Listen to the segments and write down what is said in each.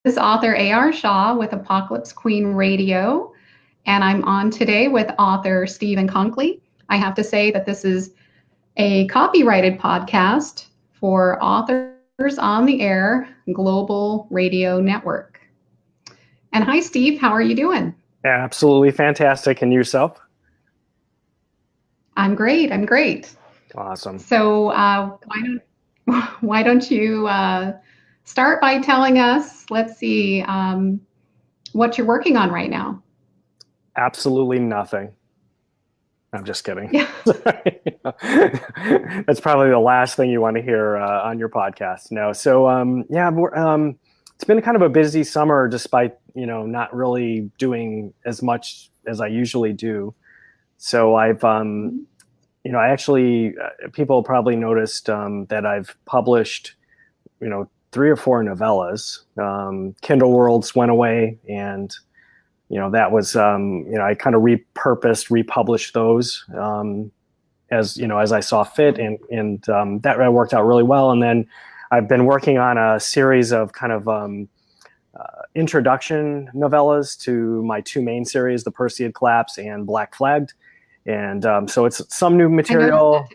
is author A.R. Shaw with Apocalypse Queen Radio, and I'm on today with author Steven Konkoly. I have to say that this is a copyrighted podcast for Authors on the Air Global Radio Network. And hi, Steve, how are you doing? Absolutely fantastic. And yourself? I'm great. Awesome. So why don't you start by telling us, let's see, what you're working on right now? Absolutely nothing. I'm just kidding. Yeah. That's probably the last thing you want to hear on your podcast. No. So it's been kind of a busy summer, despite not really doing as much as I usually do. So I've I actually people probably noticed that I've published 3 or 4 novellas. Kindle Worlds went away, and that was I kind of republished those as I saw fit, and that worked out really well. And then I've been working on a series of kind of introduction novellas to my 2 main series, The Perseid Collapse and Black Flagged. And so it's some new material.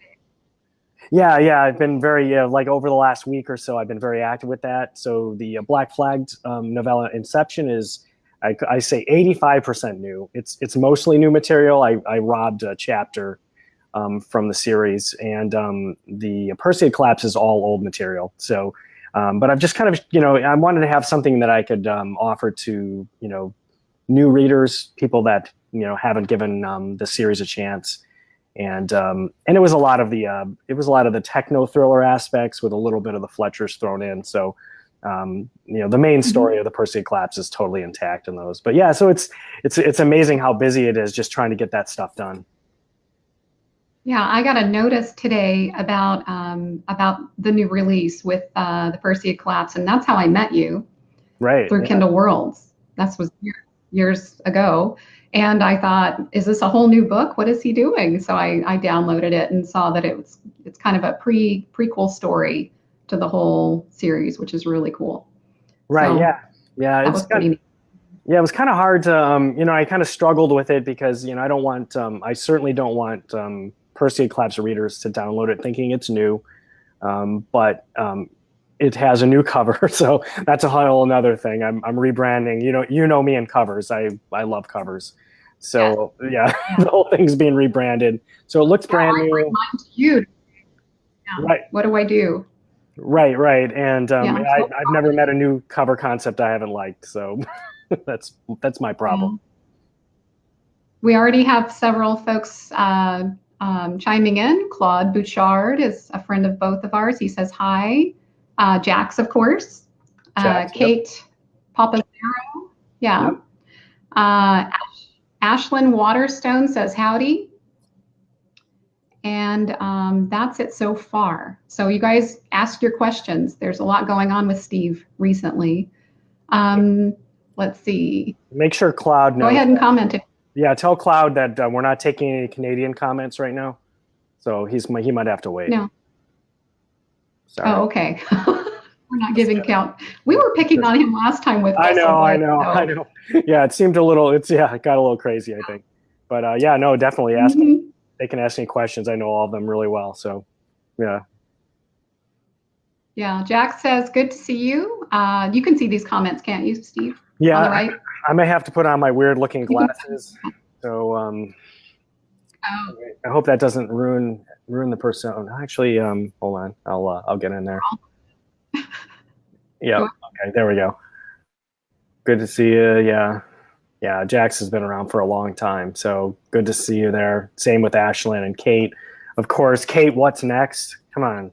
Yeah. I've been very over the last week or so, I've been very active with that. So the Black Flagged novella Inception is, I say 85% new. It's mostly new material. I robbed a chapter from the series, and the Perseid Collapse is all old material. So, but I've just kind of I wanted to have something that I could offer to new readers, people that haven't given the series a chance, and it was a lot of the techno thriller aspects with a little bit of the Fletchers thrown in. So the main story of the Perseid Collapse is totally intact in those. But yeah, so it's amazing how busy it is just trying to get that stuff done. Yeah, I got a notice today about the new release with the Perseid Collapse, and that's how I met you. Right. Through Kindle Worlds. That was years ago. And I thought, is this a whole new book? What is he doing? So I downloaded it and saw that it's kind of a prequel story to the whole series, which is really cool. Right. So yeah. That was pretty neat. Yeah, it was kind of hard to, I kind of struggled with it because, I certainly don't want Perseid Collapse readers to download it thinking it's new. But it has a new cover, so that's a whole another thing. I'm rebranding. You know me and covers. I love covers. So yeah. The whole thing's being rebranded. So it looks brand new. Mine to you. Yeah. Right. What do I do? Right. And I've never met a new cover concept I haven't liked. So that's my problem. We already have several folks chiming in. Claude Bouchard is a friend of both of ours. He says hi. Jax, of course. Jax, Kate Papazero. Yeah. Yep. Ashlyn Waterstone says howdy. And that's it so far. So you guys ask your questions. There's a lot going on with Steve recently. Let's see. Make sure Cloud knows. Go ahead and comment. Yeah, tell Cloud that we're not taking any Canadian comments right now. So he might have to wait. No. Sorry. Oh, okay. We're not giving count. We were picking on him last time with. I know. Yeah, it seemed a little. It got a little crazy, I think. But definitely ask them. They can ask any questions. I know all of them really well. So, yeah. Yeah, Jack says, "Good to see you." You can see these comments, can't you, Steve? Yeah, on the right? I may have to put on my weird-looking glasses. So, I hope that doesn't ruin the persona. Actually, hold on. I'll get in there. Yeah. Okay. There we go. Good to see you. Yeah. Jax has been around for a long time, so good to see you there. Same with Ashlyn and Kate. Of course, Kate. What's next? Come on.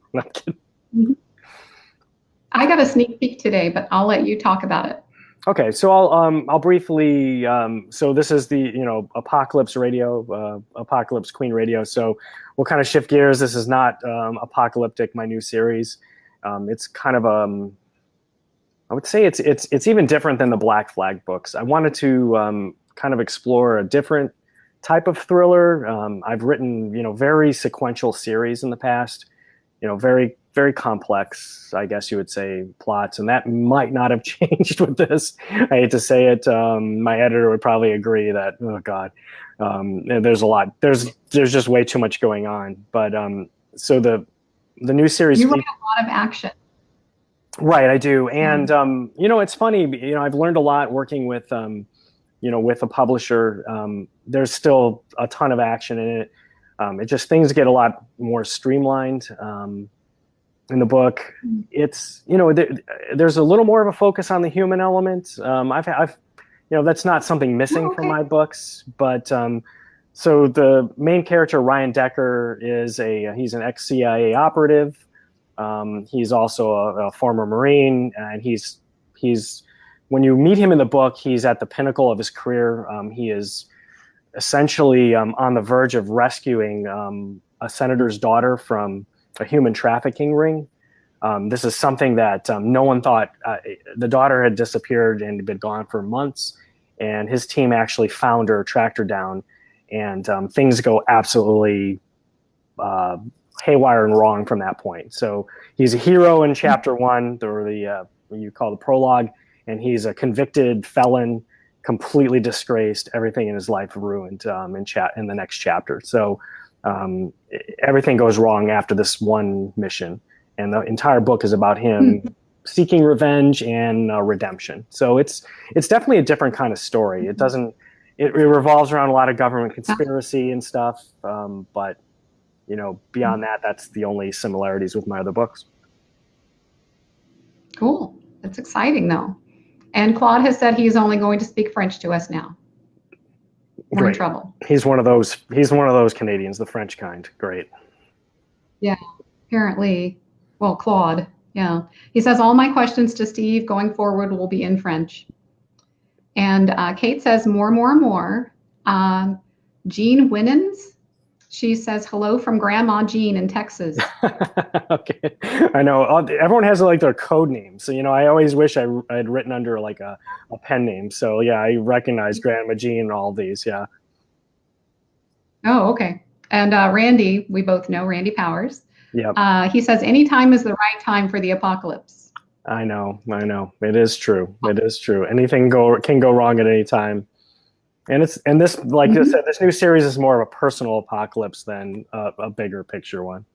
I got a sneak peek today, but I'll let you talk about it. Okay, so I'll briefly. So this is the Apocalypse Radio, Apocalypse Queen Radio. So we'll kind of shift gears. This is not apocalyptic. My new series. It's kind of I would say it's even different than the Black Flag books. I wanted to kind of explore a different type of thriller. I've written very sequential series in the past. Very very complex, I guess you would say, plots, and that might not have changed with this. I hate to say it. My editor would probably agree that, oh God, there's a lot. There's just way too much going on. But so the new series. You write a lot of action. Right, I do, and it's funny. I've learned a lot working with with a publisher. There's still a ton of action in it. It just things get a lot more streamlined. In the book, it's there's a little more of a focus on the human element. I've that's not something missing from my books, but so the main character, Ryan Decker, he's an ex-CIA operative. He's also a former Marine, and he's when you meet him in the book, he's at the pinnacle of his career. He is essentially on the verge of rescuing a senator's daughter from a human trafficking ring. This is something that no one thought. The daughter had disappeared and been gone for months, and his team actually found her, tracked her down, and things go absolutely haywire and wrong from that point. So he's a hero in chapter 1, or you call the prologue, and he's a convicted felon, completely disgraced, everything in his life ruined in the next chapter. So everything goes wrong after this one mission, and the entire book is about him seeking revenge and redemption. So it's definitely a different kind of story. It revolves around a lot of government conspiracy and stuff, but beyond that, that's the only similarities with my other books. Cool. That's exciting, though. And Claude has said he's only going to speak French to us now. We're in trouble. He's one of those Canadians, the French kind. Great. Yeah, apparently. Well, Claude. Yeah. He says all my questions to Steve going forward will be in French. And Kate says more. Jean Winans. She says hello from Grandma Jean in Texas. Okay, I know everyone has like their code name, so I always wish I had written under like a pen name. So yeah, I recognize Grandma Jean and all these. Yeah. Oh, okay. And Randy, we both know Randy Powers. Yeah. He says anytime is the right time for the apocalypse. I know. It is true. Anything can go wrong at any time. And this, like I said, this new series is more of a personal apocalypse than a bigger picture one.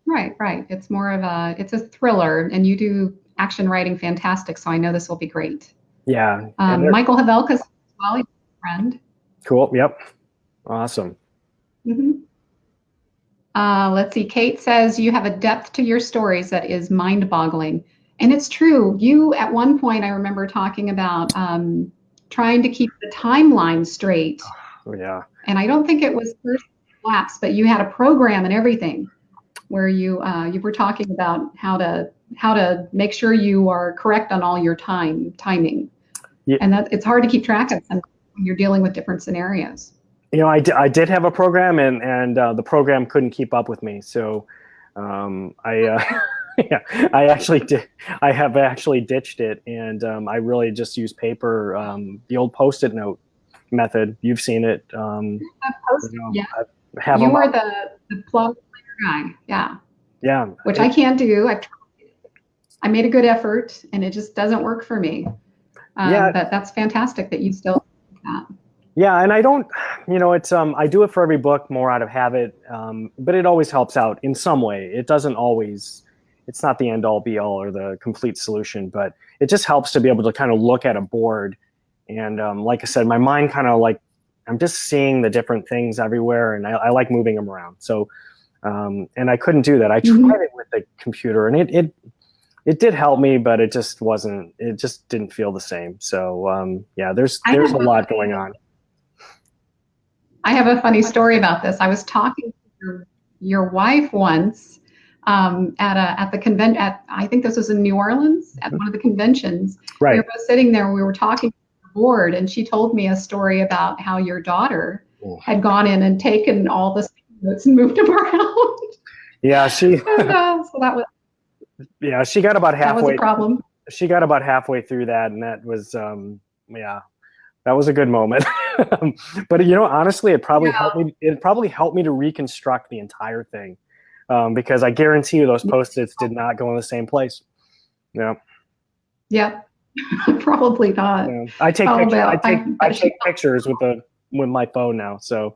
Right. It's more of it's a thriller, and you do action writing fantastic. So I know this will be great. Yeah. Michael Havelka as well, he's a friend. Cool. Yep. Awesome. Let's see. Kate says you have a depth to your stories that is mind-boggling, and it's true. You at one point I remember talking about trying to keep the timeline straight. Oh, yeah. And I don't think it was first lapse, but you had a program and everything where you were talking about how to make sure you are correct on all your timing. Yeah. And that it's hard to keep track of when you're dealing with different scenarios. I did have a program, and the program couldn't keep up with me. So yeah, I have actually ditched it, and I really just use paper, the old Post-it note method. You've seen it. Yeah. You were the plug guy. Yeah. Yeah. Which I can't do. I made a good effort, and it just doesn't work for me. But that's fantastic that you still do that. Yeah, and I don't, I do it for every book more out of habit, but it always helps out in some way. It doesn't always, it's not the end all be all or the complete solution, but it just helps to be able to kind of look at a board. And like I said, my mind kind of like, I'm just seeing the different things everywhere, and I like moving them around. So, and I couldn't do that. I tried it with the computer, and it did help me, but it just didn't feel the same. So yeah, there's a lot going on. I have a funny story about this. I was talking to your wife once at the convention. I think this was in New Orleans at one of the conventions. Right. We were both sitting there. We were talking to the board, and she told me a story about how your daughter had gone in and taken all the notes and moved them around. Yeah, so that was. Yeah, she got about halfway. That was a problem. She got about halfway through that, and that was that was a good moment. But honestly, it probably helped me. It probably helped me to reconstruct the entire thing. because I guarantee you those Post-its did not go in the same place. Yeah. Yep. Probably not. Yeah. I take Oh, pictures. well, I take pictures with my phone now. So,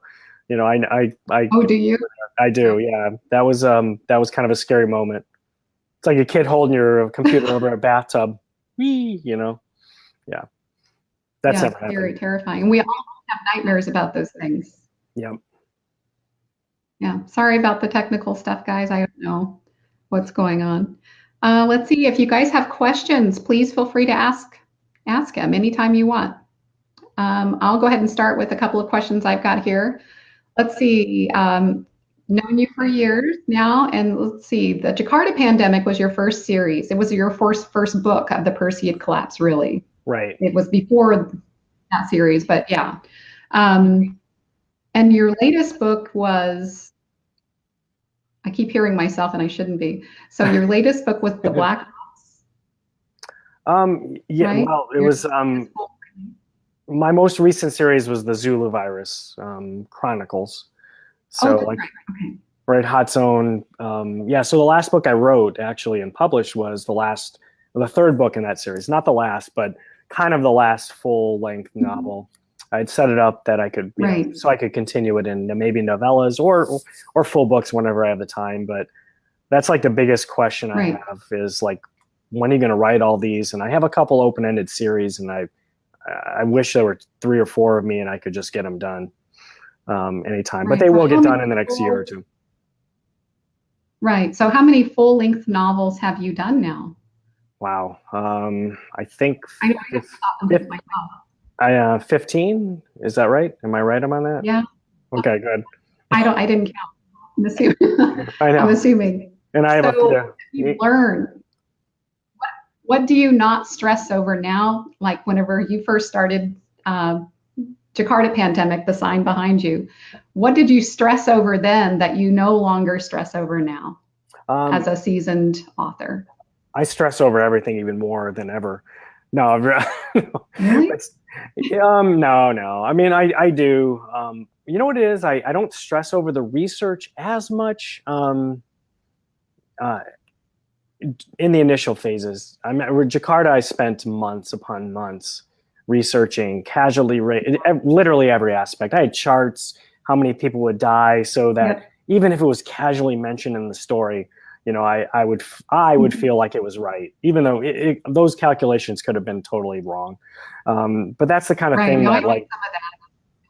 I Oh, do you? I do. Yeah. That was kind of a scary moment. It's like a kid holding your computer over a bathtub. Whee, Yeah. That's Yeah, never very happened. terrifying. And we all have nightmares about those things. Yeah. Yeah. Sorry about the technical stuff, guys. I don't know what's going on. Let's see. If you guys have questions, please feel free to ask them anytime you want. I'll go ahead and start with a couple of questions I've got here. Let's see. Known you for years now, and let's see. The Jakarta pandemic was your first series. It was your first book of the Perseid collapse, really. Right. It was before that series, but yeah. And your latest book was, I keep hearing myself and I shouldn't be. So your latest book was The Black Box. Yeah, right? well, it was my most recent series was the Zulu virus Chronicles. So that's right. Okay. Right, Hot Zone. Yeah, so the last book I wrote actually and published was the third book in that series. Not the last, but kind of the last full-length novel. I'd set it up that I could, so I could continue it in maybe novellas or full books whenever I have the time. But that's like the biggest question I have is like, when are you going to write all these? And I have a couple open-ended series, and I wish there were 3 or 4 of me and I could just get them done anytime. But they will get done in the next year or two. Right. So how many full-length novels have you done now? Wow. I think I have to stop them myself. 15. Is that right? Am I right on that? Yeah. Okay, good. I didn't count. I'm assuming. I know. I'm assuming. And I have you learn. What do you not stress over now? Like whenever you first started Jakarta pandemic, the sign behind you, what did you stress over then that you no longer stress over now as a seasoned author? I stress over everything even more than ever. No, really? No. I mean, I do. You know what it is? I don't stress over the research as much in the initial phases. With Jakarta, I spent months upon months researching casualty rate, literally every aspect. I had charts, how many people would die, so that even if it was casually mentioned in the story, I would feel like it was right, even though those calculations could have been totally wrong. But that's the kind of thing that, like, some of that.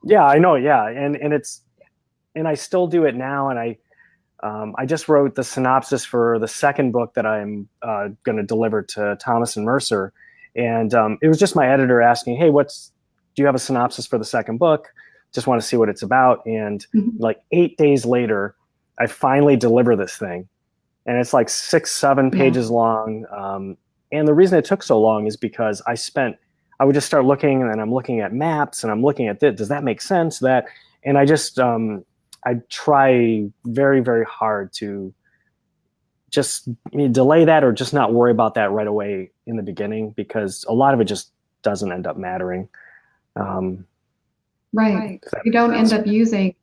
Yeah, I know. Yeah, and I still do it now. And I just wrote the synopsis for the second book that I'm going to deliver to Thomas and Mercer, and it was just my editor asking, "Hey, do you have a synopsis for the second book? Just want to see what it's about." And like 8 days later, I finally deliver this thing. And it's like 6-7 pages long. And the reason it took so long is because I would just start looking, and then I'm looking at maps, and I'm looking at this. Does that make sense? And I just, I try very, very hard to just delay that or just not worry about that right away in the beginning, because a lot of it just doesn't end up mattering. Right. You don't end up using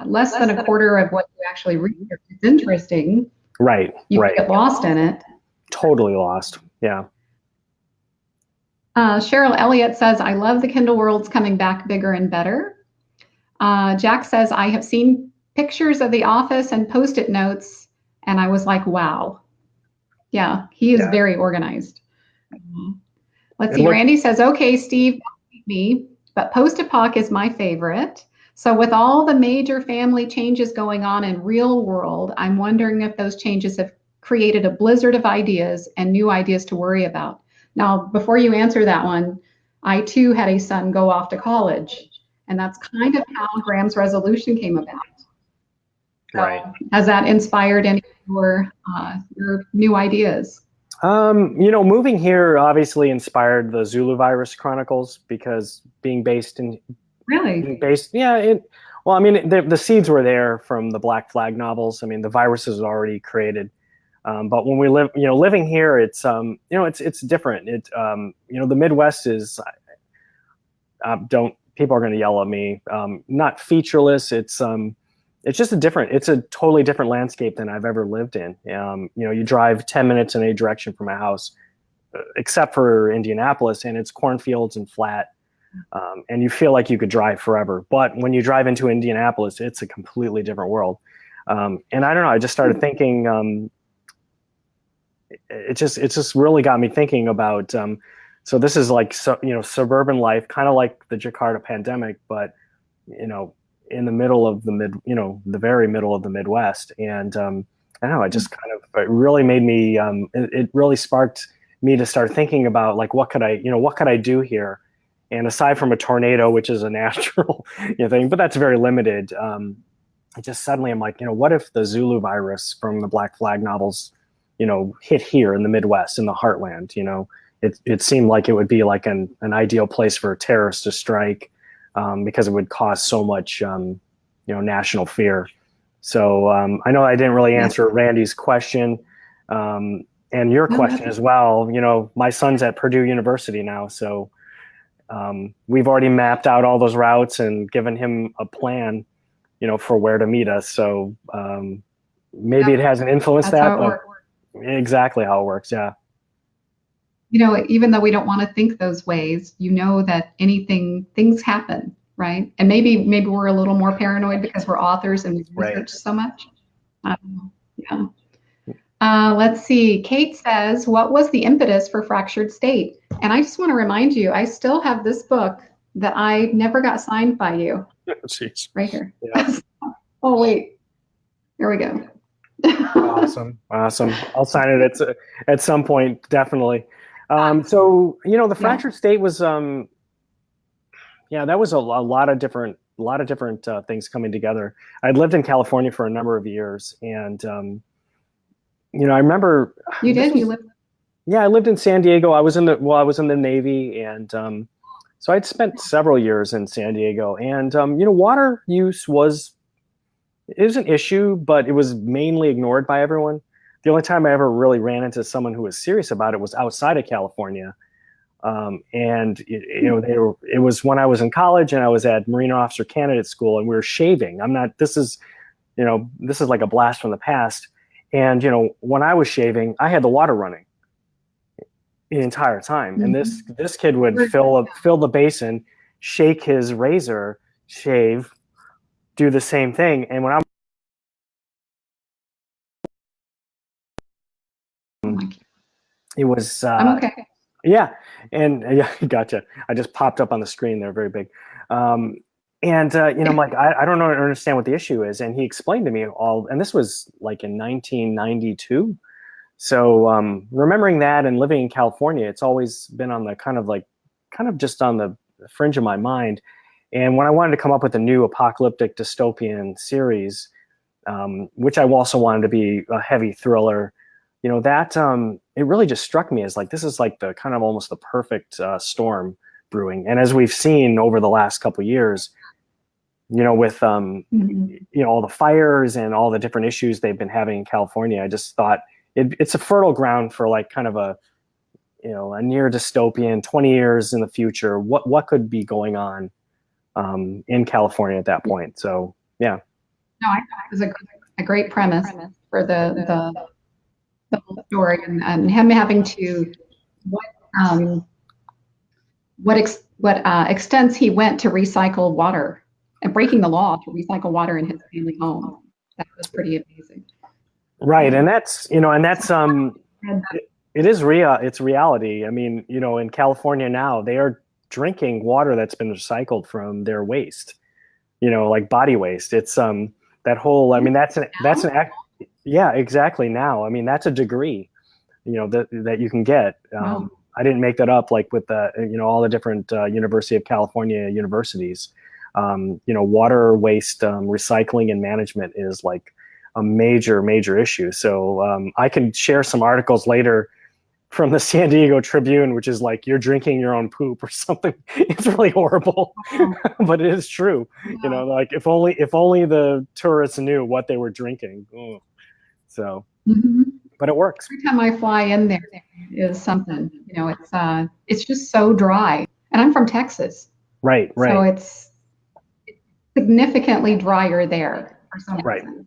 less than a quarter of what you actually read. It's interesting. Right. You get lost in it. Totally lost. Yeah. Cheryl Elliott says, I love the Kindle worlds coming back bigger and better. Jack says, I have seen pictures of the office and Post-it notes, and I was like, wow. Yeah, he is very organized. Let's see. Randy says, okay, Steve, don't beat me, but Post-Apoc is my favorite. So with all the major family changes going on in real world, I'm wondering if those changes have created a blizzard of ideas and new ideas to worry about. Now, before you answer that one, I too had a son go off to college, and that's kind of how Graham's resolution came about. So, has that inspired any of your new ideas? Moving here obviously inspired the Zulu virus chronicles, because being based in well, I mean, the seeds were there from the Black Flag novels. I mean, the virus is already created. But when we living here, it's it's different. The Midwest is people are going to yell at me. Not featureless. It's it's just it's a totally different landscape than I've ever lived in. You drive 10 minutes in any direction from my house, except for Indianapolis, and it's cornfields and flat. And you feel like you could drive forever. But when you drive into Indianapolis, it's a completely different world. And I don't know, I just started thinking, it just really got me thinking about, so this is like, suburban life, kind of like the Jakarta pandemic, but, in the middle of the very middle of the Midwest. And I don't know, it really made me, it really sparked me to start thinking about like, what could I do here? And aside from a tornado, which is a natural thing, but that's very limited. Suddenly I'm like, what if the Zulu virus from the Black Flag novels, hit here in the Midwest, in the heartland? It seemed like it would be like an ideal place for terrorists to strike, because it would cause so much, national fear. So I know I didn't really answer Randy's question, and your question as well. My son's at Purdue University now, so we've already mapped out all those routes and given him a plan, for where to meet us. So maybe it has an influence exactly how it works. Yeah. Even though we don't want to think those ways, that things happen, right? And maybe we're a little more paranoid because we're authors and we research so much. Yeah. Let's see. Kate says, what was the impetus for Fractured State? And I just want to remind you, I still have this book that I never got signed by you. Jeez. Right here. Yeah. Oh, wait. Here we go. Awesome. I'll sign it at some point, definitely. So, the Fractured State was, that was a lot of different things coming together. I'd lived in California for a number of years, and I remember you lived. Yeah, I lived in San Diego. I was in the Navy, and so I'd spent several years in San Diego. And water use was an issue, but it was mainly ignored by everyone. The only time I ever really ran into someone who was serious about it was outside of California, and it was when I was in college and I was at Marine Officer Candidate School, and we were shaving. This is like a blast from the past. And when I was shaving, I had the water running the entire time. And this kid would fill the basin, shake his razor, shave, do the same thing. And when it was I'm okay. Yeah. And gotcha. I just popped up on the screen there, very big. I'm like, I don't understand what the issue is. And he explained to me and this was like in 1992. So remembering that and living in California, it's always been on the kind of just on the fringe of my mind. And when I wanted to come up with a new apocalyptic dystopian series, which I also wanted to be a heavy thriller, it really just struck me as like, this is like the kind of almost the perfect storm brewing. And as we've seen over the last couple of years, with all the fires and all the different issues they've been having in California, I just thought it's a fertile ground for like kind of a near dystopian 20 years in the future. What could be going on in California at that point? So yeah. No, I thought it was a great premise for the whole story, and him having to what extents he went to recycle water and breaking the law to recycle water in his family home. That was pretty amazing. Right. And that's, it is real. It's reality. I mean, in California now, they are drinking water that's been recycled from their waste, like body waste. It's, that whole, I mean, that's an act. Yeah, exactly. Now, I mean, that's a degree, that you can get. Wow. I didn't make that up, like with the, all the different University of California universities. Water waste recycling and management is like a major issue. So I can share some articles later from the San Diego Tribune, which is like, you're drinking your own poop or something. It's really horrible, but it is true. Yeah. Like if only the tourists knew what they were drinking. Ugh. So, but it works. Every time I fly in there is something, it's just so dry, and I'm from Texas. Right. So it's significantly drier there. for some Right. reason.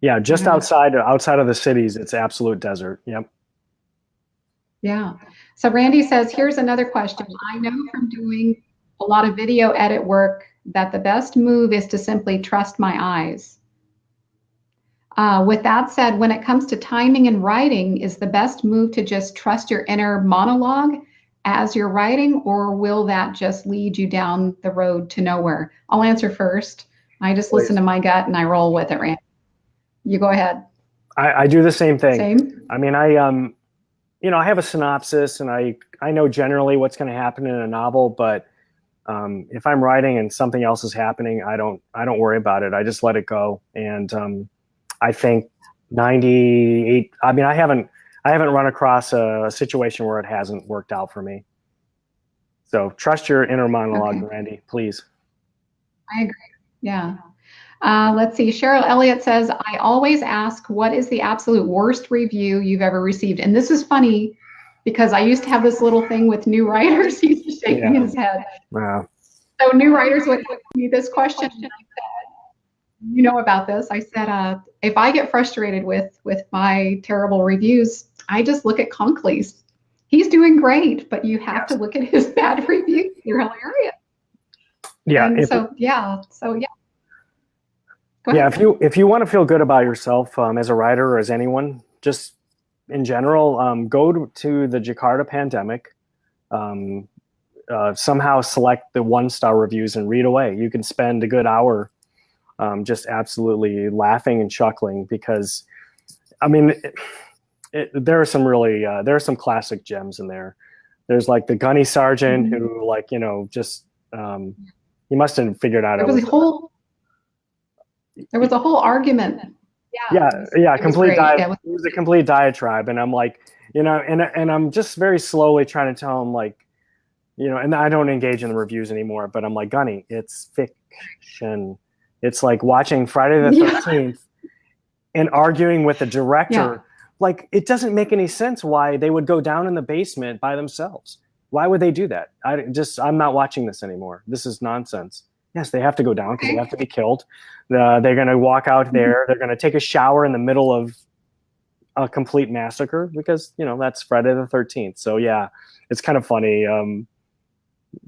Yeah, just outside of the cities, it's absolute desert. Yep. Yeah. So Randy says, here's another question. I know from doing a lot of video edit work that the best move is to simply trust my eyes. With that said, when it comes to timing and writing, is the best move to just trust your inner monologue as you're writing, or will that just lead you down the road to nowhere? I'll answer first. I just listen to my gut and I roll with it, Randy. You go ahead. I do the same thing. Same? I mean, I have a synopsis and I know generally what's going to happen in a novel, but if I'm writing and something else is happening, I don't worry about it. I just let it go. And I think 98. I mean, I haven't run across a situation where it hasn't worked out for me. So trust your inner monologue, okay. Randy, please. I agree. Yeah. Let's see. Cheryl Elliott says, I always ask, what is the absolute worst review you've ever received? And this is funny because I used to have this little thing with new writers. He's shaking his head. Wow. So new writers would ask me this question. And I said, you know about this. I said, if I get frustrated with my terrible reviews, I just look at Konkoly's. He's doing great, but you have to look at his bad reviews. They're hilarious. Yeah. And so yeah. Yeah, if you want to feel good about yourself as a writer or as anyone, just in general, go to the Jakarta pandemic, somehow select the 1-star reviews and read away. You can spend a good hour just absolutely laughing and chuckling because, I mean, there are some really, there are some classic gems in there. There's like the gunny sergeant who just, he must have figured out there was a whole argument. It was a complete diatribe, and I'm like, and I'm just very slowly trying to tell him, like, and I don't engage in the reviews anymore. But I'm like, Gunny, it's fiction. It's like watching Friday the 13th and arguing with the director. Yeah. Like, it doesn't make any sense why they would go down in the basement by themselves. Why would they do that? I'm not watching this anymore. This is nonsense. Yes, they have to go down because they have to be killed. They're going to walk out there. They're going to take a shower in the middle of a complete massacre because, that's Friday the 13th. So, yeah, it's kind of funny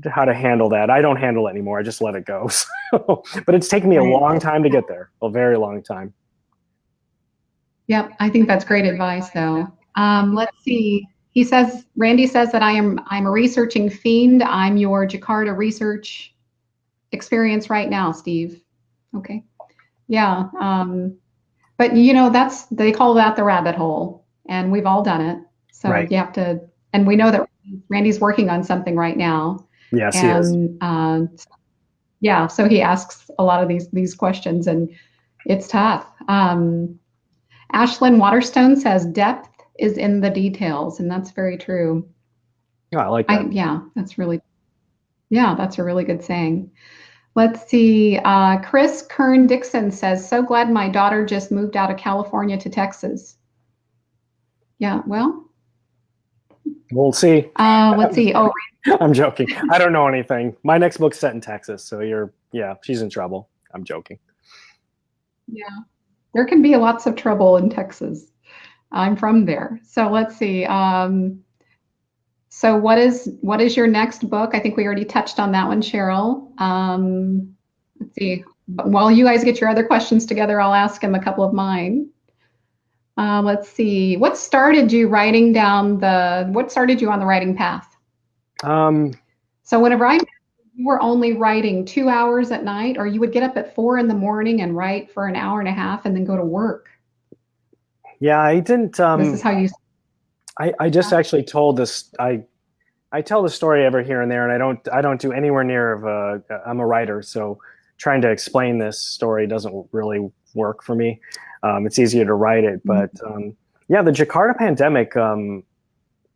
how to handle that. I don't handle it anymore. I just let it go. But it's taken me a long time to get there, a very long time. Yep, I think that's great advice, though. Let's see. Randy says that I'm a researching fiend. I'm your Jakarta research experience right now, Steve. Okay. Yeah. But they call that the rabbit hole, and we've all done it. So you have to, and we know that Randy's working on something right now. Yes, he is. So he asks a lot of these questions, and it's tough. Ashlyn Waterstone says depth is in the details, and that's very true. Oh, I like that. That's a really good saying. Let's see. Chris Kern Dixon says, so glad my daughter just moved out of California to Texas. Yeah, well. We'll see. Let's see. Oh, I'm joking. I don't know anything. My next book's set in Texas, so she's in trouble. I'm joking. Yeah, there can be lots of trouble in Texas. I'm from there. So let's see. So what is your next book? I think we already touched on that one, Cheryl. Let's see. While you guys get your other questions together, I'll ask him a couple of mine. Let's see. What started you on the writing path? So whenever you were only writing 2 hours at night, or you would get up at 4 a.m. and write for an hour and a half and then go to work? Yeah, I didn't. This is how you. I just actually told this. I tell the story every here and there, and I don't do anywhere near of I'm a writer, so trying to explain this story doesn't really work for me. It's easier to write it, but the Jakarta pandemic,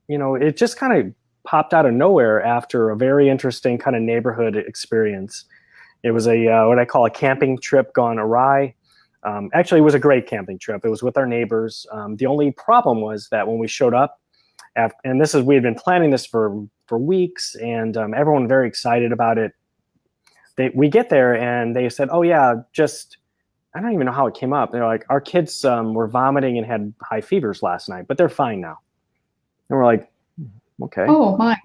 it just kind of popped out of nowhere after a very interesting kind of neighborhood experience. It was what I call a camping trip gone awry. Actually, it was a great camping trip. It was with our neighbors. The only problem was that when we showed up, and we had been planning this for weeks, and everyone very excited about it. We get there and they said, "Oh yeah, just I don't even know how it came up. They're like, our kids were vomiting and had high fevers last night, but they're fine now. And we're like, okay. Oh my.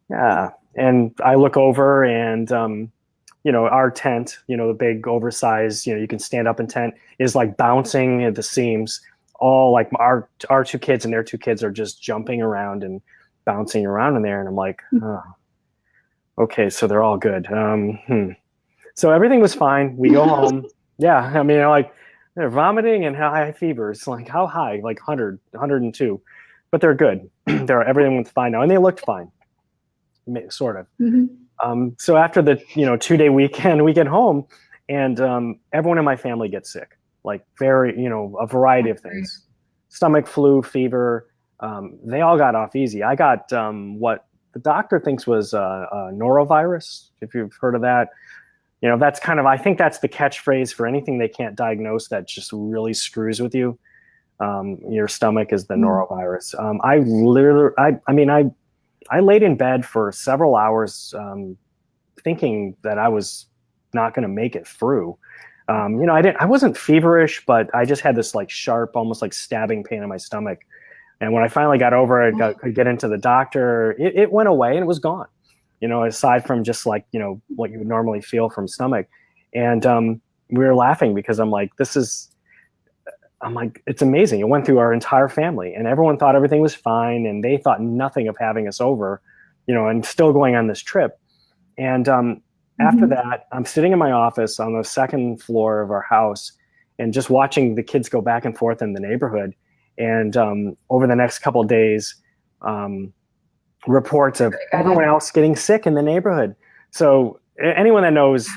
Yeah. And I look over and, our tent, the big oversized, you can stand up in tent is like bouncing at the seams. All like our two kids and their two kids are just jumping around and bouncing around in there. And I'm like, oh, okay, so they're all good. So everything was fine. We go home. Yeah. I mean, like they're vomiting and high fevers. Like how high? Like 100, 102. But they're good. Everything was fine now. And they looked fine. Sort of. Mm-hmm. So after the 2-day weekend, we get home and everyone in my family gets sick, like a variety of things, stomach flu, fever. They all got off easy. I got what the doctor thinks was a norovirus, if you've heard of that. That's I think that's the catchphrase for anything they can't diagnose that just really screws with you. Your stomach is the norovirus. I laid in bed for several hours thinking that I was not going to make it through. I wasn't feverish, but I just had this like sharp, almost like stabbing pain in my stomach. And when I finally got over it, could get into the doctor, it went away and it was gone, aside from just like, what you would normally feel from stomach. And we were laughing because I'm like, it's amazing. It went through our entire family and everyone thought everything was fine. And they thought nothing of having us over, and still going on this trip. And after that, I'm sitting in my office on the second floor of our house and just watching the kids go back and forth in the neighborhood. And over the next couple of days, reports of everyone else getting sick in the neighborhood. So anyone that knows,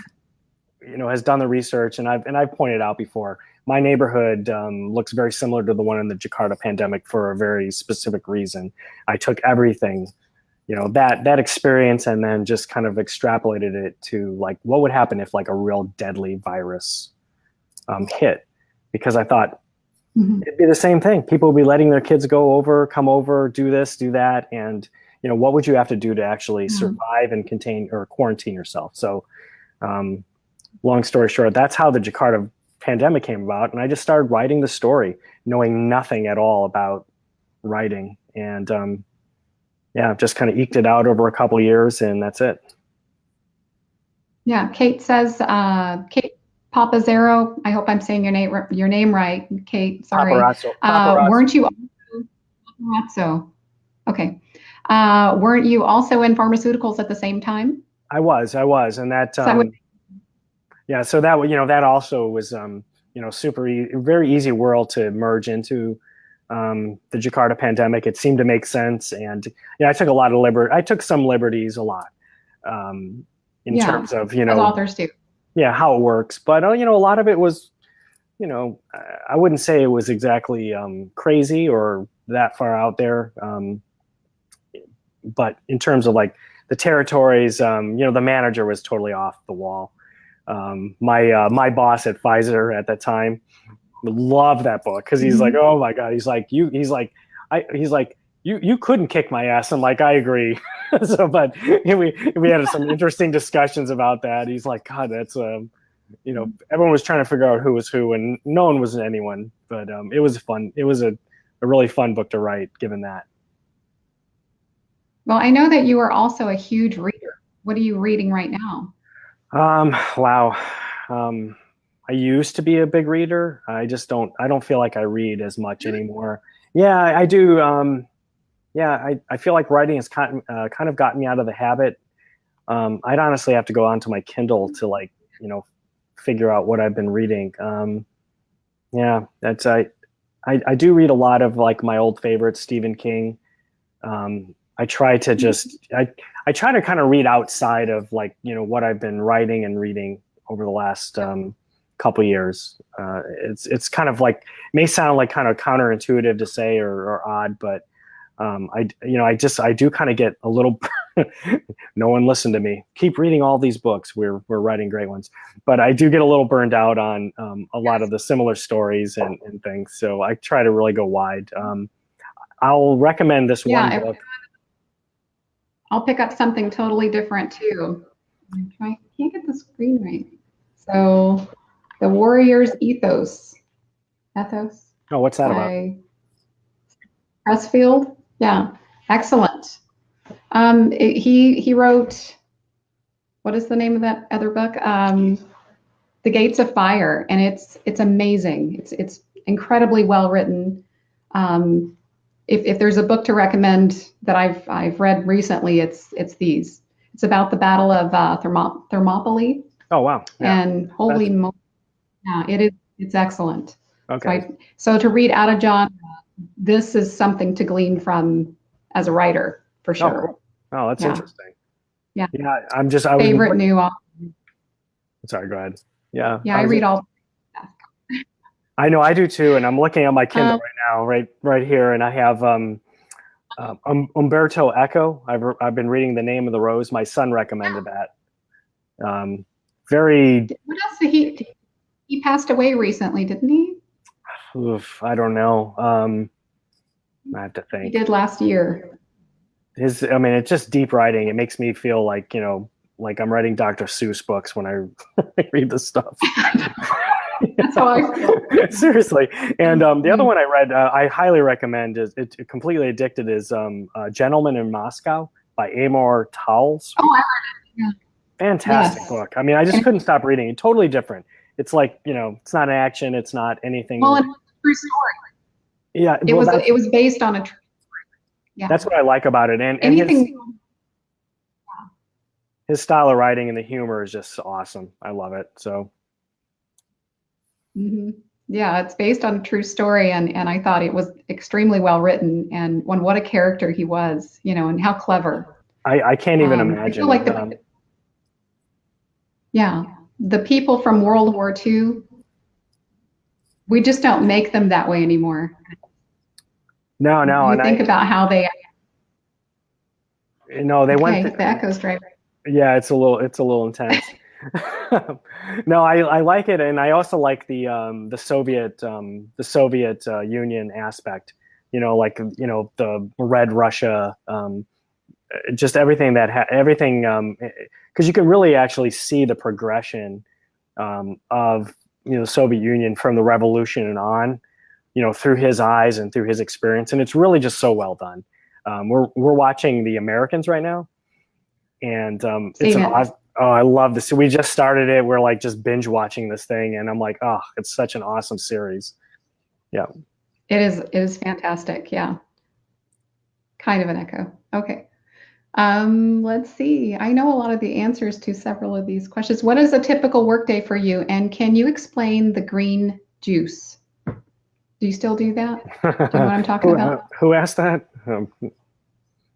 has done the research, and I've pointed out before, my neighborhood looks very similar to the one in the Jakarta pandemic for a very specific reason. I took everything, that experience, and then just kind of extrapolated it to like what would happen if like a real deadly virus hit, because I thought it'd be the same thing. People would be letting their kids come over, do this, do that, and what would you have to do to actually survive and contain or quarantine yourself? So, long story short, that's how the Jakarta pandemic came about, and I just started writing the story, knowing nothing at all about writing, and just kind of eked it out over a couple of years, and that's it. Yeah, Kate says, Kate Papazero, I hope I'm saying your name right, Kate. Sorry. Paparazzo. Weren't you Paparazzo? Okay. Weren't you also in pharmaceuticals at the same time? I was, and that. So that that also was very easy world to merge into. The Jakarta pandemic, it seemed to make sense, and I took a lot of I took some liberties a lot in terms of as authors do. Yeah, how it works, but a lot of it was, I wouldn't say it was exactly crazy or that far out there, but in terms of like the territories, the manager was totally off the wall. My boss at Pfizer at that time loved that book because he's like, oh my god, he's like you couldn't kick my ass. I'm like, I agree. So, but we had some interesting discussions about that. He's like, God, that's everyone was trying to figure out who was who, and no one was anyone. But it was fun. It was a really fun book to write, given that. Well, I know that you are also a huge reader. What are you reading right now? Wow. I used to be a big reader. I don't feel like I read as much anymore. Yeah, I do. I feel like writing has kind of gotten me out of the habit. I'd honestly have to go onto my Kindle to figure out what I've been reading. I do read a lot of like my old favorites, Stephen King. I try to I try to kind of read outside of like, what I've been writing and reading over the last couple years. It's kind of like, may sound like kind of counterintuitive to say or odd, but I do kind of get a little, no one listened to me. Keep reading all these books. We're writing great ones, but I do get a little burned out on a lot of the similar stories and things. So I try to really go wide. I'll recommend this one book. I'll pick up something totally different too. I can't get the screen right. So The Warrior's Ethos Oh, what's that about? by Pressfield. Yeah, excellent. He wrote, what is the name of that other book? The Gates of Fire, and it's amazing. It's incredibly well written. If there's a book to recommend that I've read recently, it's these. It's about the Battle of Thermopylae. Oh, wow. Yeah. And holy moly, yeah, it's excellent. Okay. So to read out of genre, this is something to glean from as a writer for sure. Oh, cool. Oh, that's interesting. Yeah. Yeah. Favorite new author. Sorry, go ahead. Yeah. Yeah, I read all. I know, I do too, and I'm looking at my Kindle right now, right here, and I have Umberto Eco. I've been reading The Name of the Rose. My son recommended that. Very. What else did he passed away recently, didn't he? I don't know. I have to think. He did last year. It's just deep writing. It makes me feel like, like I'm writing Dr. Seuss books when I read this stuff. That's how I feel. Seriously. And the other one I read, I highly recommend, is it's Completely Addicted, is Gentleman in Moscow by Amor Towles. Oh, I read it. Yeah. Fantastic book. I just couldn't stop reading it. Totally different. It's like, it's not an action. It's not anything. Well, it's a true story. Yeah. It was based on a true story. Yeah. That's what I like about it. And his style of writing and the humor is just awesome. I love it. So. Mm-hmm. Yeah, it's based on a true story, and I thought it was extremely well written, and what a character he was, and how clever. I can't even imagine. I feel like the people from World War II, we just don't make them that way anymore. No, you think about how they. They went. The echo's driving. Yeah, it's a little intense. No, I like it, and I also like the Soviet Union aspect. The Red Russia, just everything because you can really actually see the progression of the Soviet Union from the revolution and on, through his eyes and through his experience, and it's really just so well done. We're watching The Americans right now, and I love this. We just started it. We're like just binge watching this thing, and I'm like, oh, it's such an awesome series. Yeah, it is fantastic. Yeah, kind of an echo. Okay, let's see. I know a lot of the answers to several of these questions. What is a typical workday for you, and can you explain the green juice? Do you still do that? Do you know what I'm talking about? Who asked that?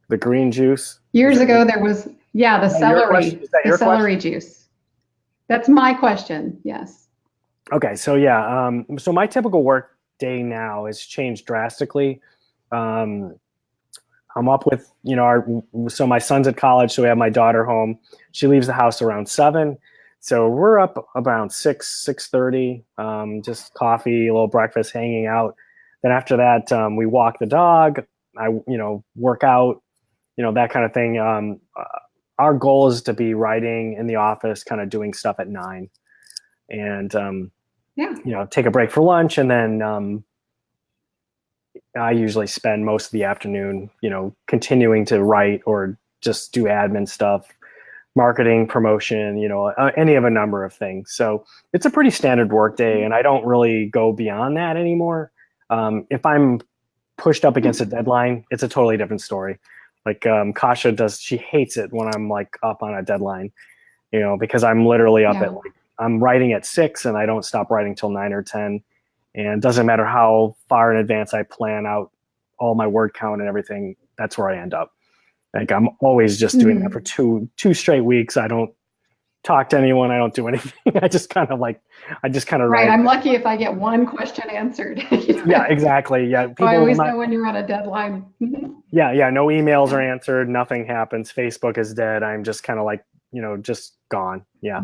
The green juice? Years ago, there was, the celery. The celery juice. That's my question, yes. Okay, so so my typical work day now has changed drastically. I'm up with, so my son's at college, so we have my daughter home. She leaves the house around 7. So we're up around 6:30, just coffee, a little breakfast, hanging out. Then after that, we walk the dog. I, work out, that kind of thing. Our goal is to be writing in the office, kind of doing stuff at 9, and take a break for lunch, and then I usually spend most of the afternoon, continuing to write or just do admin stuff, marketing, promotion, any of a number of things. So it's a pretty standard work day, and I don't really go beyond that anymore. If I'm pushed up against a deadline, it's a totally different story. Like Kasha she hates it when I'm like up on a deadline, because I'm literally up at I'm writing at 6 and I don't stop writing till 9 or 10. And it doesn't matter how far in advance I plan out all my word count and everything, that's where I end up. Like I'm always just doing that for two straight weeks. I don't talk to anyone. I don't do anything. I just kind of write. Right. I'm lucky if I get one question answered. Yeah, exactly. Yeah. I always know when you're on a deadline. Yeah. No emails are answered. Nothing happens. Facebook is dead. I'm just kind of like, just gone. Yeah.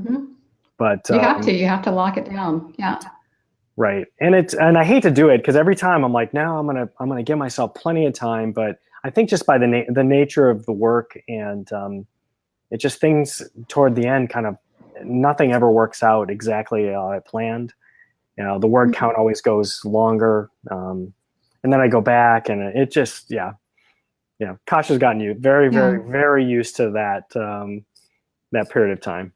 But you have to lock it down. Yeah. Right. And I hate to do it because every time I'm like, no, I'm going to give myself plenty of time. But I think just by the nature of the work and it just things toward the end kind of nothing ever works out exactly I planned. The word count always goes longer. And then I go back and it just, Kasha's gotten you very, very, very used to that, that period of time.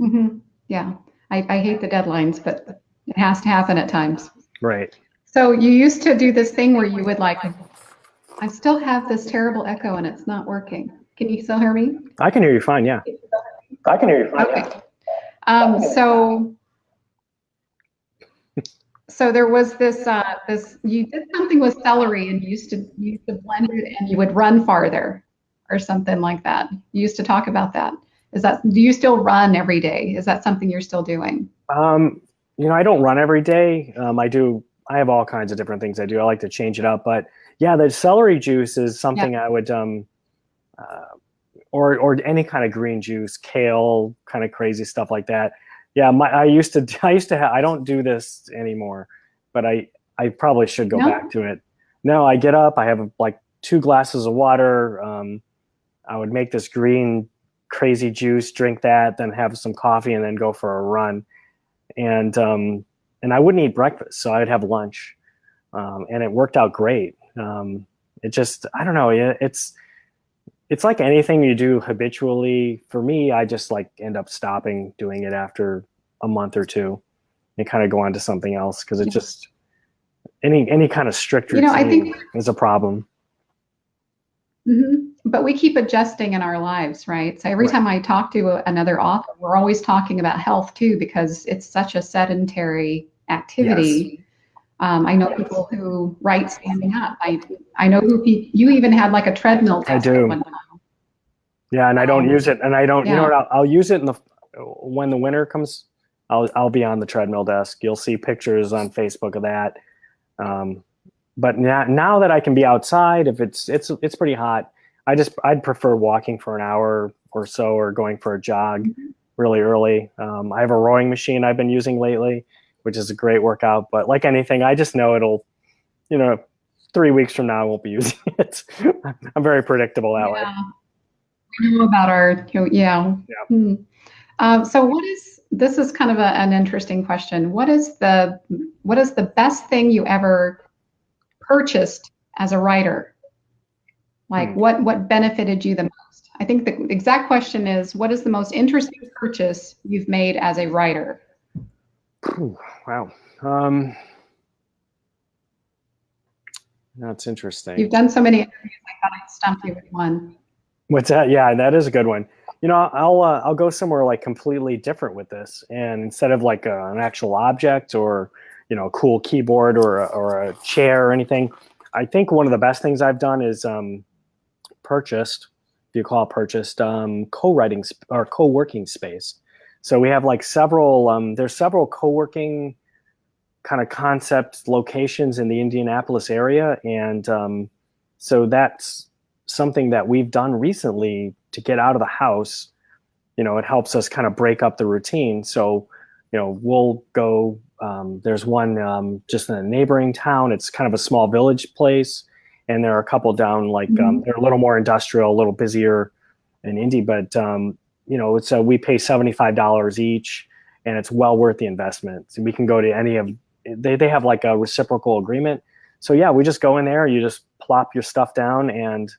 Mm-hmm. Yeah. I hate the deadlines, but it has to happen at times. Right. So you used to do this thing where you would like, I still have this terrible echo and it's not working. Can you still hear me? I can hear you fine. Yeah. I can hear you fine. Okay. So there was this you did something with celery and you used to blend it and you would run farther or something like that. You used to talk about that. Do you still run every day? Is that something you're still doing? I don't run every day. I have all kinds of different things I do. I like to change it up, but yeah, the celery juice is something I would, or any kind of green juice, kale, kind of crazy stuff like that. Yeah, I used to have, I don't do this anymore, but I probably should go back to it. No, I get up, I have like 2 glasses of water. I would make this green crazy juice, drink that, then have some coffee and then go for a run. And I wouldn't eat breakfast, so I'd have lunch. And it worked out great. It just, I don't know. It's like anything you do habitually. For me, I just like end up stopping doing it after a month or two and kind of go on to something else. Cause it just, any kind of strict routine I think is a problem. Mm-hmm. But we keep adjusting in our lives, right? So every time I talk to another author, we're always talking about health too, because it's such a sedentary activity. Yes. I know people who write standing up. I know you even had like a treadmill test. I do. Yeah, and I don't use it, and I don't. You know what? I'll use it when the winter comes. I'll be on the treadmill desk. You'll see pictures on Facebook of that. But now that I can be outside, if it's pretty hot, I'd prefer walking for an hour or so, or going for a jog really early. I have a rowing machine I've been using lately, which is a great workout. But like anything, I just know it'll, 3 weeks from now I won't be using it. I'm very predictable that way. We know about So this is kind of an interesting question. What is the best thing you ever purchased as a writer? Like what benefited you the most? I think the exact question is, what is the most interesting purchase you've made as a writer? Wow. That's interesting. You've done so many interviews, I thought I'd stump you with one. What's that? Yeah, that is a good one. I'll go somewhere like completely different with this, and instead of like an actual object or a cool keyboard or a chair or anything, I think one of the best things I've done is purchased, if you call it purchased, co-writing or co-working space. So we have like there's several co-working kind of concept locations in the Indianapolis area, and so that's something that we've done recently to get out of the house. It helps us kind of break up the routine. So, we'll go, there's one just in a neighboring town. It's kind of a small village place. And there are a couple down, like they're a little more industrial, a little busier in Indy, but, so we pay $75 each, and it's well worth the investment. So we can go to any of, they have like a reciprocal agreement. So yeah, we just go in there, you just plop your stuff down, and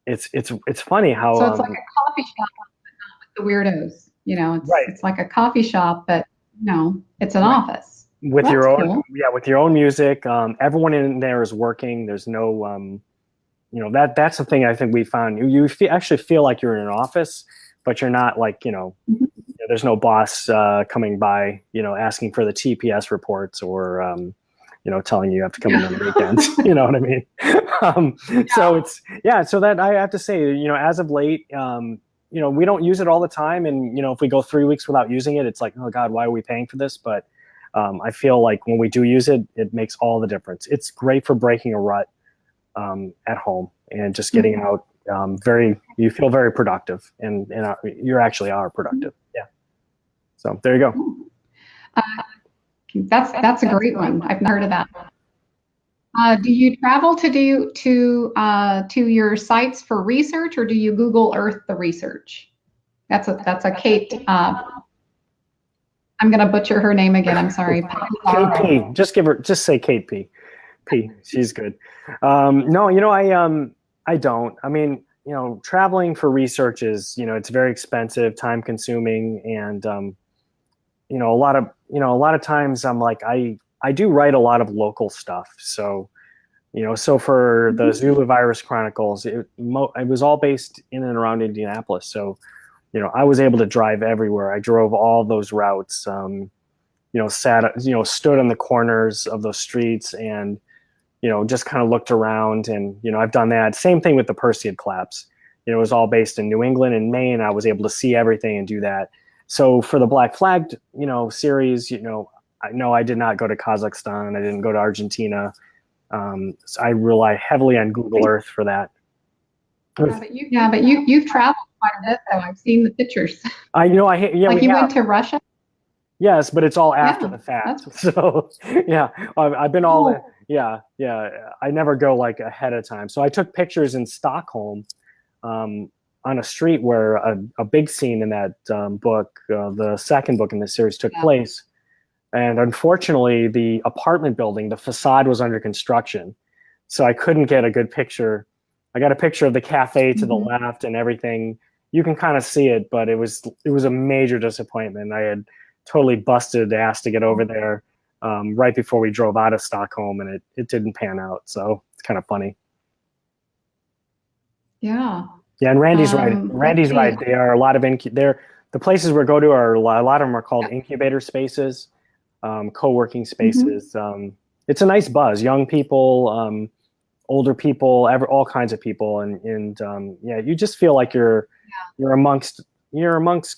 it's funny how so it's like a coffee shop, but not with the weirdos. It's like a coffee shop, but it's an office with your own with your own music. Everyone in there is working. There's no that's the thing I think we found. You actually feel like you're in an office, but you're not like there's no boss coming by asking for the TPS reports or telling you have to come in on the weekends. You know what I mean? So so that I have to say, as of late, we don't use it all the time. And, if we go 3 weeks without using it, it's like, oh God, why are we paying for this? But I feel like when we do use it, it makes all the difference. It's great for breaking a rut at home and just getting out. You feel very productive, and you actually are productive. Yeah. So there you go. That's a great one. I've not heard of that. Do you travel to your sites for research, or do you Google Earth the research? That's a Kate. I'm gonna butcher her name again. I'm sorry. Kate P. Just say Kate P. P. She's good. No, I don't. I mean, traveling for research is, it's very expensive, time consuming, and a lot of times I'm like, I do write a lot of local stuff. So, so for the Zulu Virus Chronicles, it was all based in and around Indianapolis. So, I was able to drive everywhere. I drove all those routes, stood on the corners of those streets and, just kind of looked around, and, I've done that. Same thing with the Perseid collapse. It was all based in New England and Maine. I was able to see everything and do that. So for the Black Flag, series, I did not go to Kazakhstan. I didn't go to Argentina. So I rely heavily on Google Earth for that. Yeah, but you've traveled quite a bit, though. I've seen the pictures. Like you went to Russia? Yes, but it's all after the fact. So yeah, I've been all yeah. I never go like ahead of time. So I took pictures in Stockholm on a street where a big scene in that book, the second book in the series, took place. And unfortunately, the apartment building, the facade was under construction. So I couldn't get a good picture. I got a picture of the cafe to the left and everything. You can kind of see it, but it was a major disappointment. I had totally busted ass to get over there right before we drove out of Stockholm, and it didn't pan out. So it's kind of funny. Yeah. Yeah, and Randy's right. Randy's right. They are a lot of the places we go to are a lot of them are called incubator spaces, co-working spaces. It's a nice buzz. Young people, older people, all kinds of people, and you just feel like you're amongst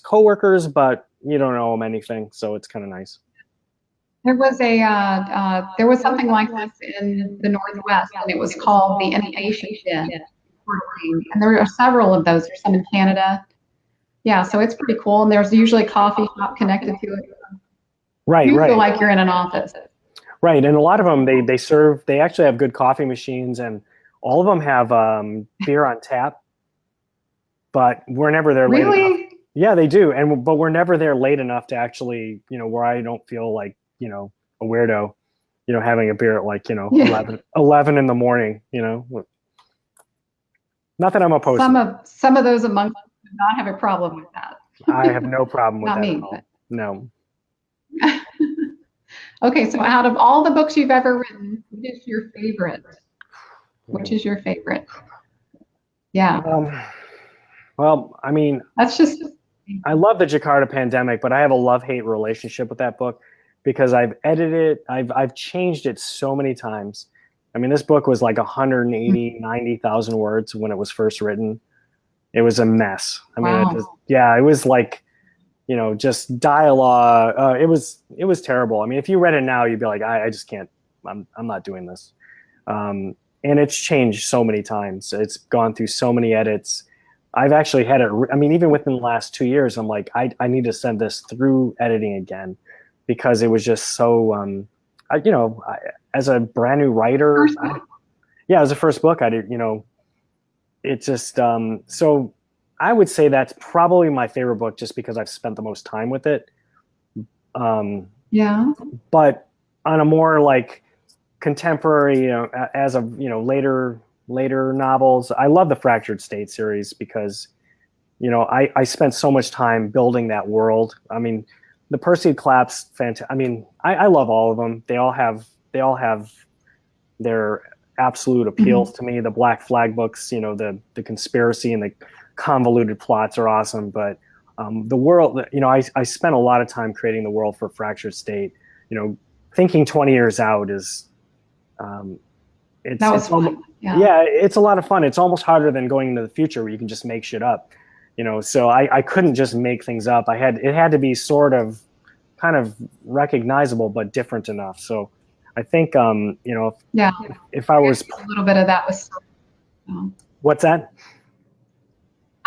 coworkers, but you don't owe them anything. So it's kind of nice. There was something like this in the Northwest, and it was called the Innovation Den. And there are several of those. There's some in Canada. Yeah, so it's pretty cool. And there's usually a coffee shop connected to it. Right. You feel like you're in an office. Right, and a lot of them they actually have good coffee machines, and all of them have beer on tap. But we're never there late enough. Yeah, they do, but we're never there late enough to actually, where I don't feel like, a weirdo, having a beer at like, 11 in the morning, Not that I'm opposed. Some of those among us do not have a problem with that. I have no problem with that at all. But... No. Okay, so out of all the books you've ever written, which is your favorite? Which is your favorite? Yeah. Well, I mean, that's just. I love the Jakarta Pandemic, but I have a love-hate relationship with that book because I've edited it, I've changed it so many times. I mean, this book was like 90,000 words when it was first written. It was a mess. I mean, it was like, just dialogue. It was terrible. I mean, if you read it now, you'd be like, I just can't. I'm not doing this. And it's changed so many times. It's gone through so many edits. I've actually had it. I mean, even within the last 2 years, I'm like, I need to send this through editing again because it was just so. As a brand new writer, as a first book, I did. It just so. I would say that's probably my favorite book just because I've spent the most time with it. But on a more like contemporary, as of later novels, I love the Fractured State series because, I spent so much time building that world. I mean, the Perseid collapse, I mean, I love all of them. They all have their absolute appeals to me. The Black Flag books, the conspiracy and the convoluted plots are awesome, but the world, I spent a lot of time creating the world for Fractured State. Thinking 20 years out is it's fun. It's a lot of fun. It's almost harder than going into the future where you can just make shit up, so I couldn't just make things up. It had to be sort of kind of recognizable but different enough. So I think if I was a little bit of that was what's that?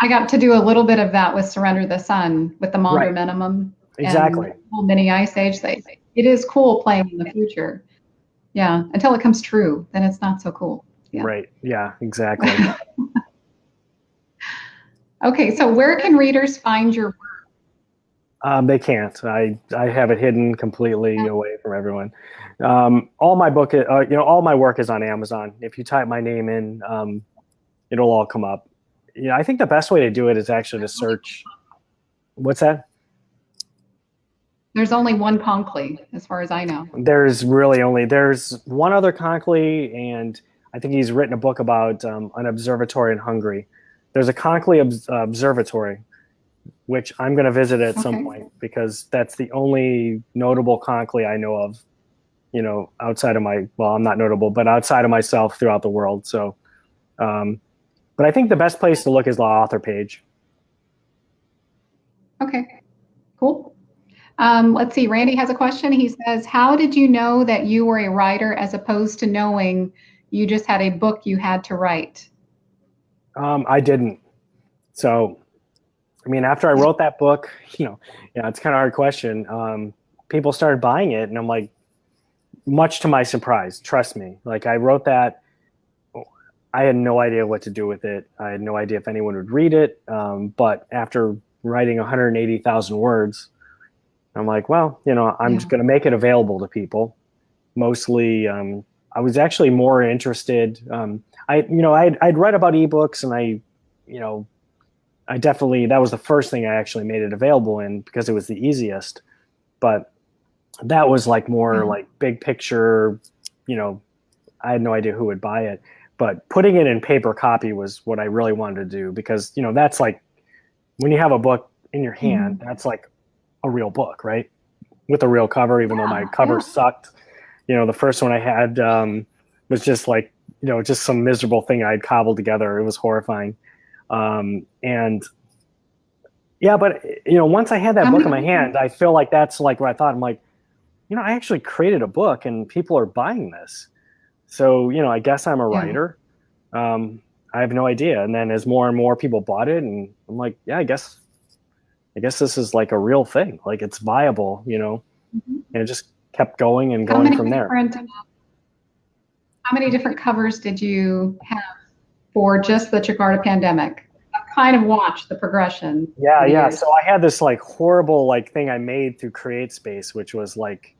I got to do a little bit of that with Surrender the Sun with the Maunder Minimum. Exactly. And Mini Ice Age. It is cool playing in the future. Yeah. Until it comes true, then it's not so cool. Yeah. Right. Yeah, exactly. Okay, so where can readers find your work? They can't. I have it hidden completely away from everyone. All my book, all my work is on Amazon. If you type my name in, it'll all come up. I think the best way to do it is actually to search. What's that? There's only one Konkoly, as far as I know. There's one other Konkoly, and I think he's written a book about an observatory in Hungary. There's a Konkoly observatory, which I'm going to visit at some point, because that's the only notable Konkoly I know of, outside of I'm not notable, but outside of myself throughout the world. So, but I think the best place to look is the author page. Okay, cool. Let's see, Randy has a question. He says, how did you know that you were a writer as opposed to knowing you just had a book you had to write? I didn't. So, I mean, after I wrote that book, it's kind of a hard question. People started buying it, and I'm like, much to my surprise, trust me, like I wrote that, I had no idea what to do with it. I had no idea if anyone would read it. But after writing 180,000 words, I'm like, well, I'm just going to make it available to people. Mostly, I was actually more interested. I'd read about ebooks, and I definitely, that was the first thing I actually made it available in, because it was the easiest. But that was like more like big picture, I had no idea who would buy it. But putting it in paper copy was what I really wanted to do, because, that's like, when you have a book in your hand, that's like a real book, right? With a real cover, even though my cover sucked. The first one I had was just like, just some miserable thing I'd cobbled together. It was horrifying. And yeah, but, once I had that book in my hand, I feel like that's like what I thought. I'm like, I actually created a book and people are buying this. So, I guess I'm a writer. I have no idea. And then as more and more people bought it, and I'm like, yeah, I guess this is like a real thing. Like, it's viable, and it just kept going and going from there. How many different covers did you have for just the Jakarta pandemic? I've kind of watched the progression. Yeah. So I had this like horrible like thing I made through CreateSpace, which was like,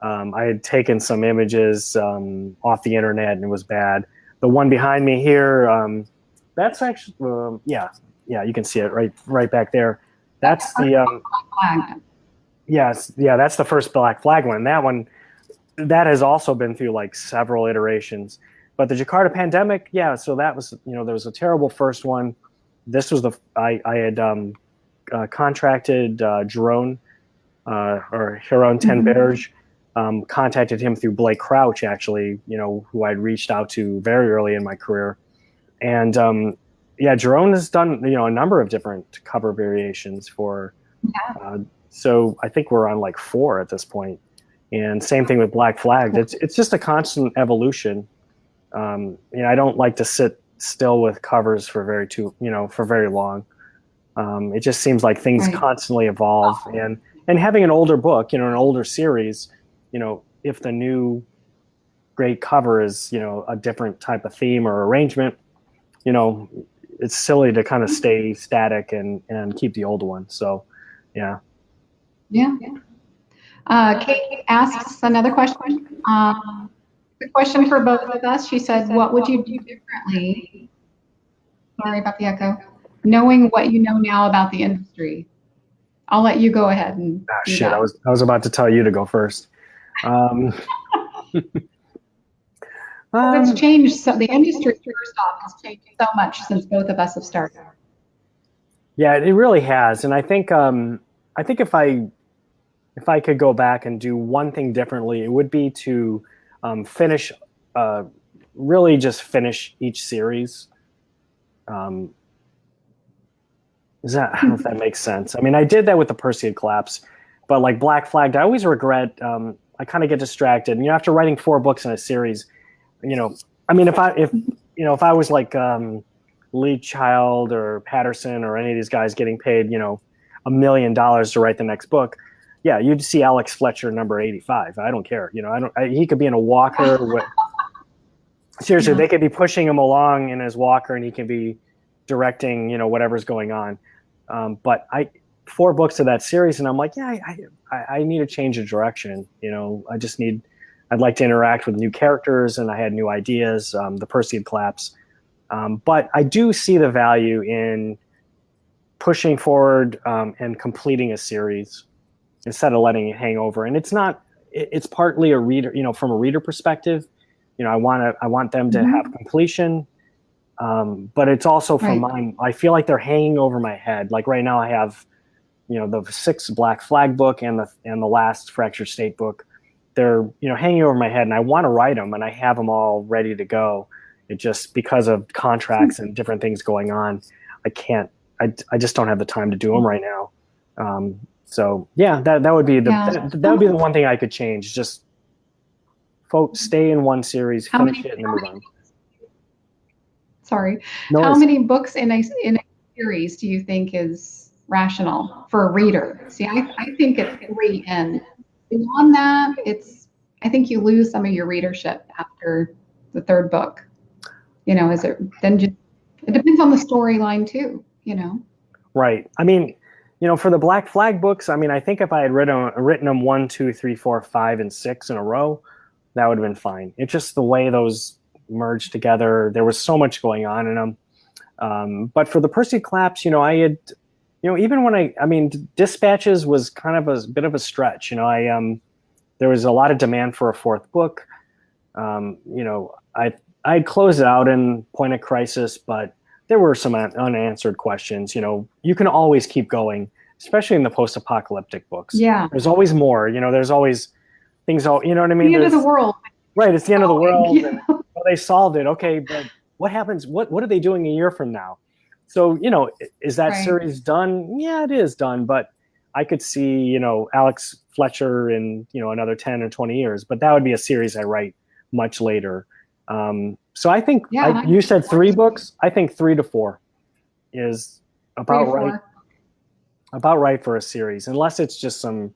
I had taken some images off the internet, and it was bad. The one behind me here, that's actually, yeah, you can see it right back there. That's the, that's the first Black Flag one. That one, that has also been through like several iterations. But the Jakarta pandemic, so that was, there was a terrible first one. This was I had contracted Jerome, or Hiron Tenberge. Contacted him through Blake Crouch, actually, who I'd reached out to very early in my career. And Jerome has done, a number of different cover variations for, so I think we're on like 4 at this point. And same thing with Black Flag. It's just a constant evolution. I don't like to sit still with covers for very long. It just seems like things constantly evolve, and having an older book, an older series, if the new great cover is, a different type of theme or arrangement, it's silly to kind of stay static and keep the old one. So, yeah. Kate asks another question. The question for both of us. She said, what would you do differently? Sorry about the echo. Knowing what you know now about the industry. I'll let you go ahead and do that. I was about to tell you to go first. It's changed. So the industry, first off, has changed so much since both of us have started. Yeah, it really has. And I think if I could go back and do one thing differently, it would be to really just finish each series. I don't know if that makes sense. I mean, I did that with the Perseid Collapse, but like Black Flag, I always regret. I kind of get distracted. And, after writing 4 books in a series, I mean, if I was like Lee Child or Patterson or any of these guys getting paid, $1 million to write the next book, you'd see Alex Fletcher number 85. I don't care. He could be in a walker. Seriously, they could be pushing him along in his walker, and he can be directing, whatever's going on. But 4 books of that series, and I'm like, yeah, I need a change of direction. I'd like to interact with new characters, and I had new ideas, the Perseid collapse. But I do see the value in pushing forward and completing a series instead of letting it hang over. And it's partly a reader, from a reader perspective, I want them to have completion. But it's also from mine. I feel like they're hanging over my head. Like right now I have, the 6th Black Flag book and the last Fractured State book. They're, hanging over my head, and I want to write them, and I have them all ready to go. It just, because of contracts and different things going on, I just don't have the time to do them right now. So yeah, that would be that would be the one thing I could change. Just stay in one series, finish it, and then move on. Sorry. How many books in a series do you think is rational for a reader? See, I think it's 3, and beyond that, I think you lose some of your readership after the 3rd book. Is it then just, it depends on the storyline too, Right. I mean, for the Black Flag books, I mean, I think if I had written them 1, 2, 3, 4, 5, and 6 in a row, that would have been fine. It's just the way those merged together. There was so much going on in them. But for the Perseid collapse, I had, even when Dispatches was kind of a bit of a stretch. There was a lot of demand for a 4th book. I'd closed it out in Point of Crisis, but there were some unanswered questions. You can always keep going, especially in the post-apocalyptic books. Yeah. There's always more. There's always things. You know what I mean? The end of the world. Right. It's the end of the world. Yeah. And, they solved it. Okay, but what happens? What are they doing a year from now? So, is that series done? Yeah, it is done. But I could see, Alex Fletcher in, another 10 or 20 years. But that would be a series I write much later. So I think you said 3 books. I think 3 to 4 is about right. About right for a series, unless it's just some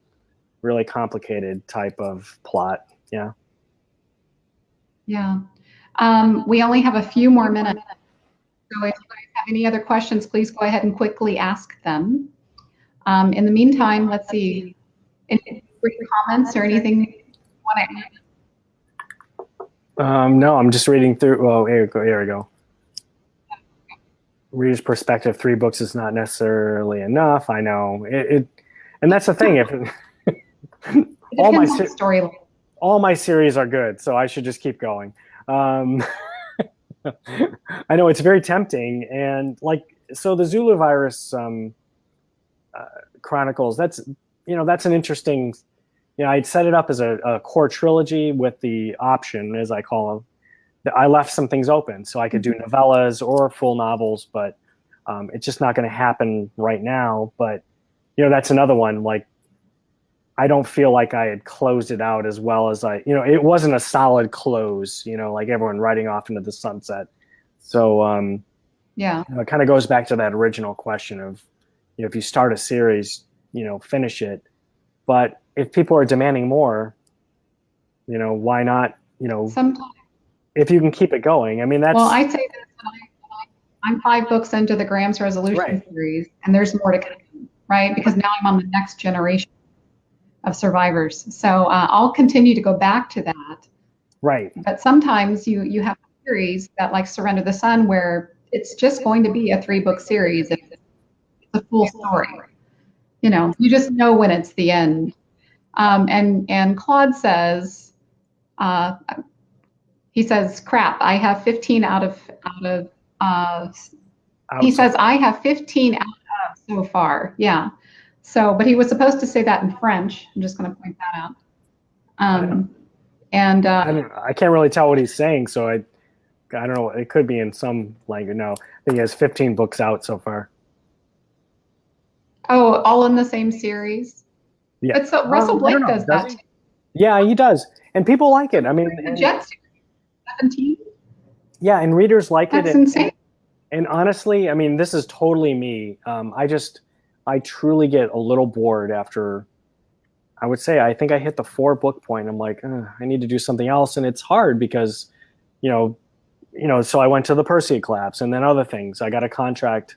really complicated type of plot. Yeah. Yeah. We only have a few more minutes. So if you guys have any other questions, please go ahead and quickly ask them. In the meantime, let's see. Any comments or anything you want to add? No, I'm just reading through. Oh, here we go. Reader's perspective, 3 books is not necessarily enough. I know it, and that's the thing. If all my series are good, so I should just keep going. I know it's very tempting, and so the Zulu virus chronicles. That's an interesting. I'd set it up as a core trilogy with the option, as I call them. I left some things open, so I could do novellas or full novels, but it's just not going to happen right now. But, that's another one. I don't feel like I had closed it out as well as it wasn't a solid close, like everyone riding off into the sunset. So, it kind of goes back to that original question of, if you start a series, finish it. But if people are demanding more, why not, sometimes, if you can keep it going. I mean, that's... Well, I'd say this, I'm 5 books into the Graham's Resolution series, and there's more to come, right? Because now I'm on the next generation of survivors. So I'll continue to go back to that. Right. But sometimes you have a series that, like Surrender the Sun, where it's just going to be a 3-book series. It's a full story. You just know when it's the end. And Claude says, he says, crap, I have 15 out of he says, I have 15 out of so far. Yeah. So, but he was supposed to say that in French. I'm just going to point that out. I can't really tell what he's saying. So I don't know. It could be in some language. No, I think he has 15 books out so far. Oh, all in the same series? Yeah. But so Russell Blake does that too. Yeah, he does. And people like it. I mean, the Jet series, 17? Yeah, and readers like it. That's insane. And honestly, I mean, this is totally me. I truly get a little bored after, I would say, I think I hit the 4-book point. I'm like, I need to do something else. And it's hard because, so I went to the Perseid Collapse and then other things. I got a contract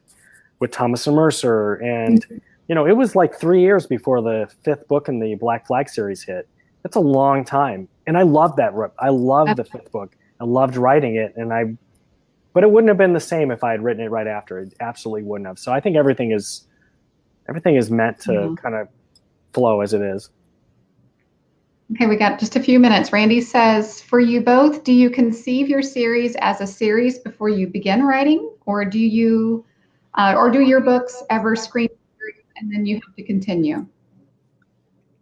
with Thomas and Mercer, and it was like 3 years before the 5th book in the Black Flag series hit. That's a long time, and I loved that. I loved the 5th book. I loved writing it, but it wouldn't have been the same if I had written it right after. It absolutely wouldn't have. So I think everything is meant to kind of flow as it is. Okay, we got just a few minutes. Randy says, for you both, do you conceive your series as a series before you begin writing, or do your books ever screen and then you have to continue?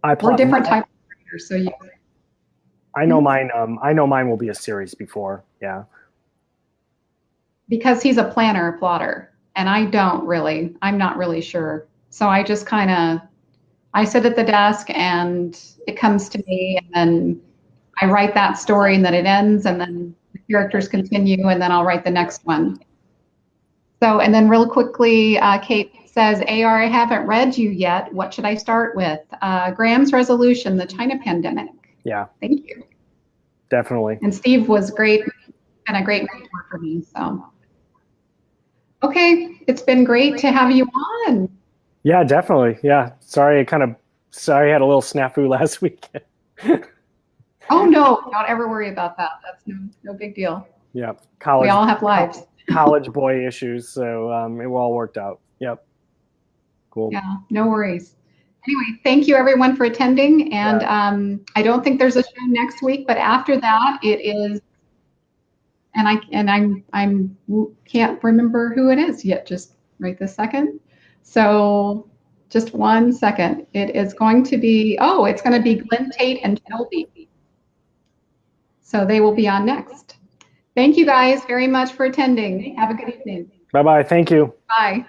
We're different types of writers, so I know mine. I know mine will be a series before. Yeah. Because he's a planner, plotter, and I don't really. I'm not really sure. So I just I sit at the desk and it comes to me, and then I write that story, and then it ends, and then the characters continue, and then I'll write the next one. So, and then real quickly, Kate says, AR, I haven't read you yet. What should I start with? Graham's Resolution, the China Pandemic. Yeah. Thank you. Definitely. And Steve was great and a great mentor for me. So, okay, it's been great to have you on. Yeah, definitely. Yeah. Sorry, I had a little snafu last weekend. Oh, no, don't ever worry about that. That's no big deal. Yeah. We all have lives. College boy issues. So it all worked out. Yep. Cool. Yeah, no worries. Anyway, thank you everyone for attending. And I don't think there's a show next week, but after that it is, and I can't remember who it is yet, just right this second. So just 1 second. It is going to be, it's going to be Glenn Tate and Shelby. So they will be on next. Thank you guys very much for attending. Have a good evening. Bye-bye. Thank you. Bye.